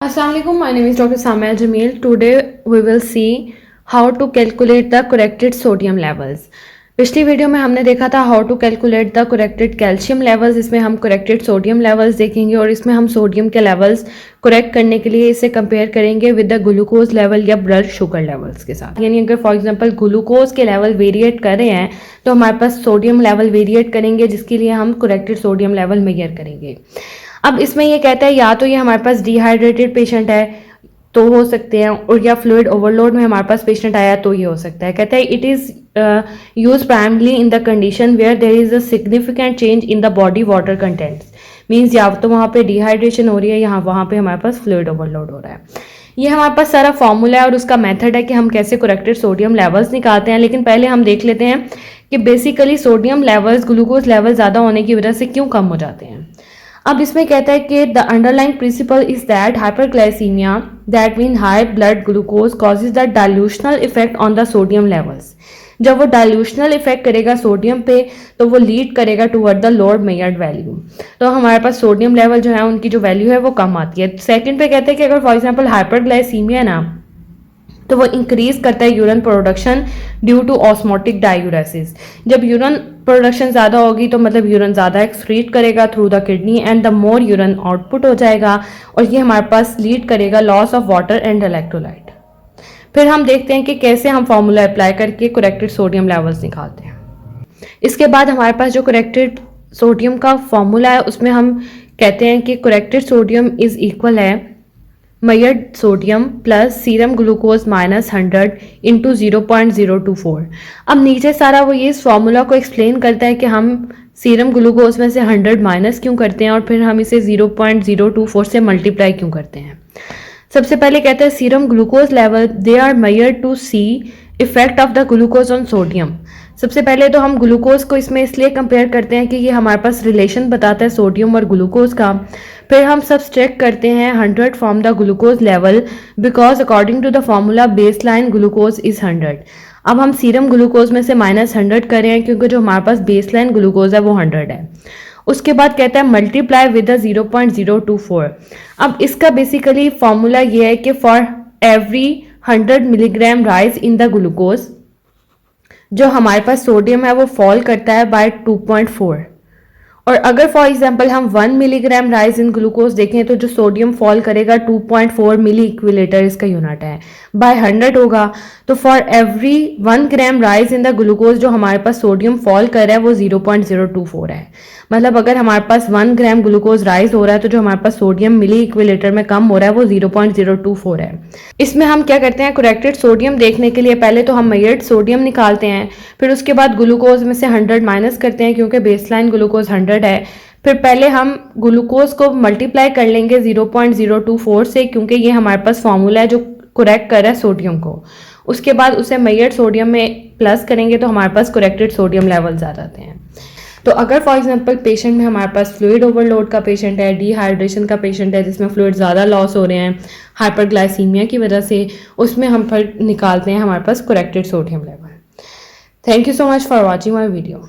Assalamualaikum, my name is Dr. Samia Jamil. Today we will see how to calculate the corrected sodium levels. पिछली video में हमने देखा था how to calculate the corrected calcium levels. इसमें हम corrected sodium levels देखेंगे और इसमें हम सोडियम के लेवल्स करेक्ट करने के लिए इसे कंपेयर करेंगे विद द ग्लूकोज लेवल या ब्लड शुगर लेवल्स के साथ। यानी अगर फॉर एग्जांपल ग्लूकोज के लेवल वेरिएट कर रहे हैं तो हमारे पास सोडियम लेवल वेरिएट करेंगे, जिसके लिए हम करेक्टेड सोडियम लेवल मेजर करेंगे। अब इसमें ये कहता है या तो ये हमारे पास डिहाइड्रेटेड पेशेंट है तो हो सकते हैं, और या फ्लूइड ओवरलोड में हमारे पास पेशेंट आया तो ये हो सकता है। कहता है it is use primarily in the condition where there is a significant change in the body water contents. Means या तो वहाँ पे डिहाइड्रेशन हो रही है, यहाँ वहाँ पे हमारे पास फ्लूइड ओवरलोड हो रहा है। ये हमारे पास सारा फॉर्मूला है और उसका मेथड है कि हम कैसे करेक्टेड सोडियम लेवल्स निकालते हैं। लेकिन पहले हम देख लेते हैं कि basically sodium levels glucose level ज़्यादा होने की वजह से क्यों कम हो जाते हैं। अब इसमें कहता है कि the underlying principle is that hyperglycaemia that mean high blood glucose causes the dilutional effect on the sodium levels. जब वो डाइल्यूशनल इफेक्ट करेगा सोडियम पे तो वो लीड करेगा toward the lower measured value. तो हमारे पास सोडियम लेवल जो है उनकी जो वैल्यू है वो कम आती है। सेकंड पे कहते हैं कि अगर फॉर एग्जांपल हाइपरग्लाइसीमिया ना तो वो इंक्रीज करता है urine production due to osmotic diuresis. जब यूरिन प्रोडक्शन ज़्यादा होगी तो मतलब यूरिन ज़्यादा एक्सक्रीट करेगा through the kidney and the more urine output हो जाएगा और ये हमारे पास लीड करेगा loss of water and electrolyte. फिर हम देखते हैं कि कैसे हम फॉर्मूला अप्लाई करके करेक्टेड सोडियम लेवल्स निकालते हैं। इसके बाद हमारे पास जो करेक्टेड सोडियम का फॉर्मूला है उसमें हम कहते हैं कि करेक्टेड सोडियम इज इक्वल है measured sodium plus serum glucose minus 100 into 0.024। अब नीचे सारा वो ये इस फॉर्मूला को एक्सप्लेन करता है कि हम सीरम ग्लूकोज में से 100 माइनस क्यों करते हैं और फिर हम इसे 0.024 से मल्टीप्लाई क्यों करते हैं। सबसे पहले कहते हैं serum glucose level they are measured to see effect of the glucose on sodium. सबसे पहले तो हम ग्लूकोज को इसमें इसलिए कंपेयर करते हैं कि ये हमारे पास रिलेशन बताता है सोडियम और ग्लूकोज का। फिर हम सब्सट्रैक्ट करते हैं 100 from the glucose level because according to the formula base line glucose is 100। अब हम सीरम ग्लूकोज में से -100 कर रहे हैं क्योंकि जो हमारे पास बेस लाइन ग्लूकोज है वो 100 है। उसके बाद कहता है मल्टीप्लाई विद 0.024। अब इसका बेसिकली फॉर्मूला ये है कि for every 100 milligram rise in the glucose जो हमारे पास सोडियम है वो फॉल करता है बाय 2.4। और अगर फॉर एग्जांपल हम 1 मिलीग्राम राइज इन ग्लूकोज देखें तो जो सोडियम फॉल करेगा 2.4 मिली इक्विलेटर इसका यूनिट है बाय 100 होगा। तो for every 1 gram rise in the glucose जो हमारे पास सोडियम फॉल कर रहा है वो 0.024 है। मतलब अगर हमारे पास 1 ग्राम ग्लूकोज राइज हो रहा है तो जो हमारे पास सोडियम मिली इक्विलेटर में कम हो रहा है वो 0.024 है। इसमें हम क्या करते हैं करेक्टेड सोडियम देखने के लिए पहले तो हम मेजर्ड सोडियम निकालते हैं, फिर उसके बाद ग्लूकोज में से 100 माइनस करते हैं क्योंकि बेसलाइन ग्लूकोज 100 है। फिर पहले हम ग्लूकोज को मल्टीप्लाई कर लेंगे 0.024 से क्योंकि ये हमारे पास फॉर्मूला है जो करेक्ट कर रहा है सोडियम को। उसके बाद उसे मेजर्ड सोडियम में प्लस करेंगे तो हमारे पास करेक्टेड सोडियम लेवल्स आ जाते हैं। तो अगर फॉर एग्जांपल पेशेंट में हमारे पास फ्लूइड ओवरलोड का पेशेंट है, डिहाइड्रेशन का पेशेंट है जिसमें फ्लूइड ज़्यादा लॉस हो रहे हैं हाइपरग्लाइसीमिया की वजह से, उसमें हम फिर निकालते हैं हमारे पास corrected sodium level. Thank you so much for watching my video.